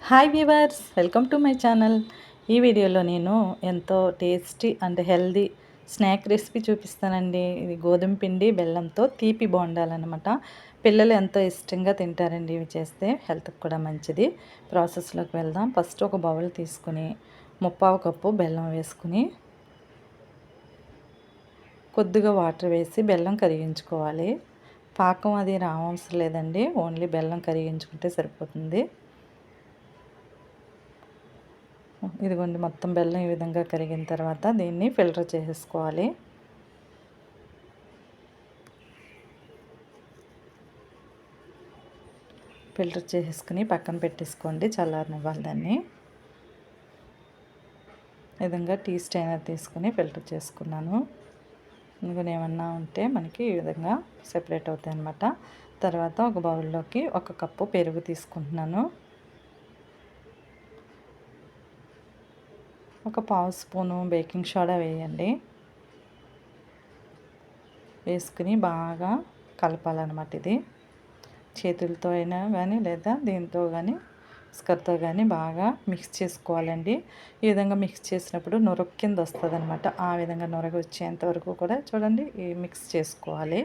Hi viewers, welcome to my channel. ఈ వీడియోలో నేను ఎంతో tasty and healthy snack recipe చూపిస్తానండి. ఇది గోధుమ పిండి బెల్లంతో తీపి బోండాలన్నమాట. పిల్లలు ఎంతో ఇష్టంగా తింటారండి. ఇవి చేస్తే హెల్త్కి కూడా మంచిది. ప్రాసెస్లోకి వెళ్దాం. ఫస్ట్ ఒక బౌల్ తీసుకుని 3/4 కప్పు బెల్లం వేసుకుని కొద్దిగా వాటర్ వేసి బెల్లం కరిగించుకోవాలి. పాకం అది రావసరం లేదండి, ఓన్లీ బెల్లం కరిగించుకుంటే సరిపోతుంది. ఇదిగోండి, మొత్తం బెల్లం ఈ విధంగా కరిగిన తర్వాత దీన్ని ఫిల్టర్ చేసేసుకోవాలి. ఫిల్టర్ చేసేసుకుని పక్కన పెట్టేసుకోండి, చల్లారనివ్వాలి దాన్ని. ఈ విధంగా టీ స్ట్రైనర్ తీసుకుని ఫిల్టర్ చేసుకున్నాను. ఇందులో ఏమన్నా ఉంటే మనకి ఈ విధంగా సెపరేట్ అవుతాయి అన్నమాట. తర్వాత ఒక బౌల్లోకి 1 కప్పు పెరుగు తీసుకుంటున్నాను. ఒక 1/2 స్పూను బేకింగ్ సోడా వేయండి. వేసుకుని బాగా కలపాలన్నమాట. ఇది చేతులతో అయినా కానీ లేదా దీంతో కానీ స్కర్తో కానీ బాగా మిక్స్ చేసుకోవాలండి. ఈ విధంగా మిక్స్ చేసినప్పుడు నొరగ కింద వస్తుంది అనమాట. ఆ విధంగా నొరగ వచ్చేంత వరకు కూడా చూడండి ఈ మిక్స్ చేసుకోవాలి.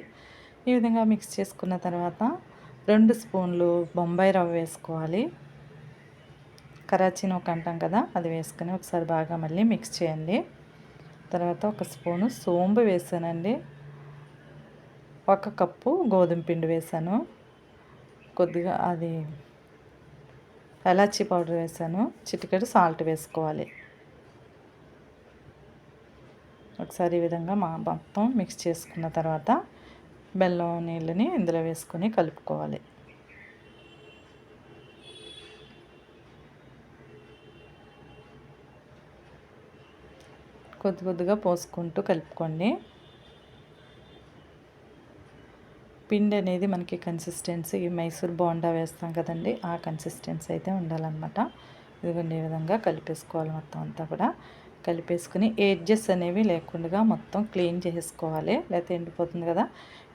ఈ విధంగా మిక్స్ చేసుకున్న తర్వాత 2 స్పూన్లు బొంబాయి రవ్వ వేసుకోవాలి. కరాచీ నూక అంటాం కదా, అది వేసుకుని ఒకసారి బాగా మళ్ళీ మిక్స్ చేయండి. తర్వాత 1 స్పూను సోంపు వేసానండి. 1 కప్పు గోధుమ పిండి వేసాను. కొద్దిగా అది ఎలాచీ పౌడర్ వేసాను. చిటికెడు సాల్ట్ వేసుకోవాలి. ఒకసారి ఈ విధంగా మొత్తం మిక్స్ చేసుకున్న తర్వాత బెల్లం నీళ్ళని ఇందులో వేసుకొని కలుపుకోవాలి. కొద్ది కొద్దిగా పోసుకుంటూ కలుపుకోండి. పిండి అనేది మనకి కన్సిస్టెన్సీ మైసూర్ బోండా వేస్తాం కదండి, ఆ కన్సిస్టెన్సీ అయితే ఉండాలన్నమాట. ఇదిగోండి, ఈ విధంగా కలిపేసుకోవాలి. మొత్తం అంతా కూడా కలిపేసుకుని ఎడ్జెస్ అనేవి లేకుండా మొత్తం క్లీన్ చేసుకోవాలి, లేకపోతే ఎండిపోతుంది కదా.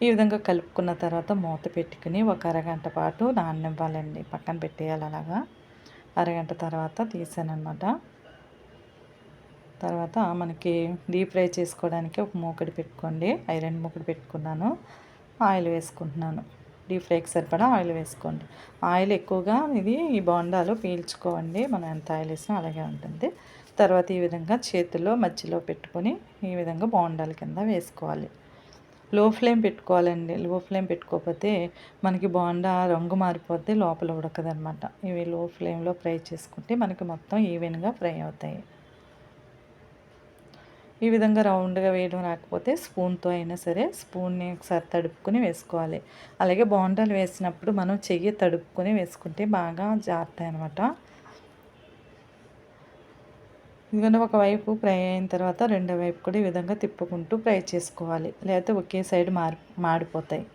ఈ విధంగా కలుపుకున్న తర్వాత మూత పెట్టుకుని ఒక అరగంట పాటు నాననివ్వాలండి. పక్కన పెట్టేయాలి. అలాగా అరగంట తర్వాత తీసానమాట. తర్వాత మనకి డీప్ ఫ్రై చేసుకోవడానికి ఒక మూకుడు పెట్టుకోండి. ఐరన్ మూకుడు పెట్టుకున్నాను. ఆయిల్ వేసుకుంటున్నాను. డీప్ ఫ్రైకి సరిపడా ఆయిల్ వేసుకోండి. ఆయిల్ ఎక్కువగా ఈ బోండాలు పీల్చుకోండి. మనం ఎంత ఆయిల్ వేసినా అలాగే ఉంటుంది. తర్వాత ఈ విధంగా చేతుల్లో మధ్యలో పెట్టుకొని ఈ విధంగా బోండాల కింద వేసుకోవాలి. లో ఫ్లేమ్ పెట్టుకోవాలండి. లో ఫ్లేమ్ పెట్టుకోకపోతే మనకి బోండా రంగు మారిపోతే లోపల ఉడకదనమాట. ఇవి లో ఫ్లేమ్లో ఫ్రై చేసుకుంటే మనకి మొత్తం ఈవెన్గా ఫ్రై అవుతాయి. ఈ విధంగా రౌండ్గా వేయడం రాకపోతే స్పూన్తో అయినా సరే స్పూన్ని ఒకసారి తడుపుకొని వేసుకోవాలి. అలాగే బోండాలు వేసినప్పుడు మనం చెయ్యి తడుపుకొని వేసుకుంటే బాగా జారుతాయి అన్నమాట. ఇదిగోండి, ఒకవైపు ఫ్రై అయిన తర్వాత రెండో వైపు కూడా ఈ విధంగా తిప్పుకుంటూ ఫ్రై చేసుకోవాలి, లేకపోతే ఒకే సైడ్ మాడిపోతాయి.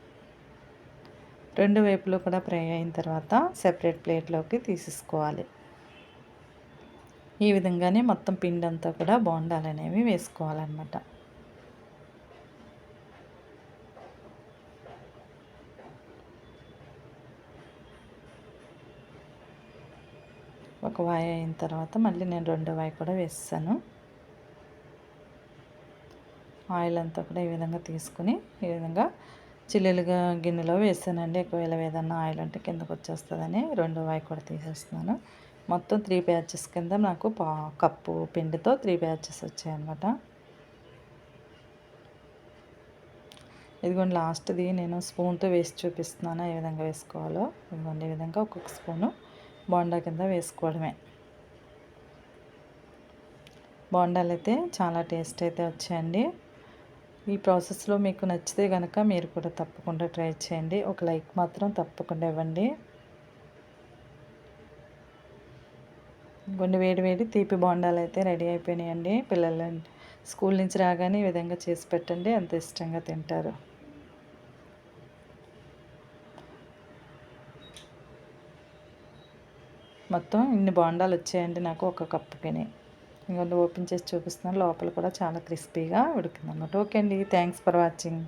రెండు వైపులో కూడా ఫ్రై అయిన తర్వాత సెపరేట్ ప్లేట్లోకి తీసేసుకోవాలి. ఈ విధంగానే మొత్తం పిండి అంతా కూడా బోండాలు అనేవి వేసుకోవాలన్నమాట. ఒక వాయి అయిన తర్వాత మళ్ళీ నేను రెండో వాయి కూడా వేస్తాను. ఆయిల్ అంతా కూడా ఈ విధంగా తీసుకుని ఈ విధంగా చిల్లులుగా గిన్నెలో వేసానండి. ఒకవేళ ఏదన్నా ఆయిల్ అంటే కిందకు వచ్చేస్తుందని రెండో వాయి కూడా తీసేస్తున్నాను. మొత్తం 3 బ్యాచెస్ కింద నాకు కప్పు పిండితో 3 బ్యాచెస్ వచ్చాయన్నమాట. ఇదిగోండి, లాస్ట్ది నేను స్పూన్తో వేసి చూపిస్తున్నాను ఏ విధంగా వేసుకోవాలో. ఇదిగోండి, ఈ విధంగా ఒక్కొక్క స్పూను బోండా కింద వేసుకోవడమే. బోండాలు అయితే చాలా టేస్ట్ అయితే వచ్చాయండి. ఈ ప్రాసెస్లో మీకు నచ్చితే కనుక మీరు కూడా తప్పకుండా ట్రై చేయండి. ఒక లైక్ మాత్రం తప్పకుండా ఇవ్వండి. కొన్ని వేడి వేడి తీపి బోండాలు అయితే రెడీ అయిపోయినాయండి. పిల్లలు స్కూల్ నుంచి రాగానే ఈ విధంగా చేసి పెట్టండి, అంత ఇష్టంగా తింటారు. మొత్తం ఇన్ని బోండాలు వచ్చాయండి నాకు ఒక కప్పుకిని. ఇంకొన్ని ఓపెన్ చేసి చూపిస్తున్నాను. లోపల కూడా చాలా క్రిస్పీగా ఉడికిందన్నమాట. ఓకే అండి, థ్యాంక్స్ ఫర్ వాచింగ్.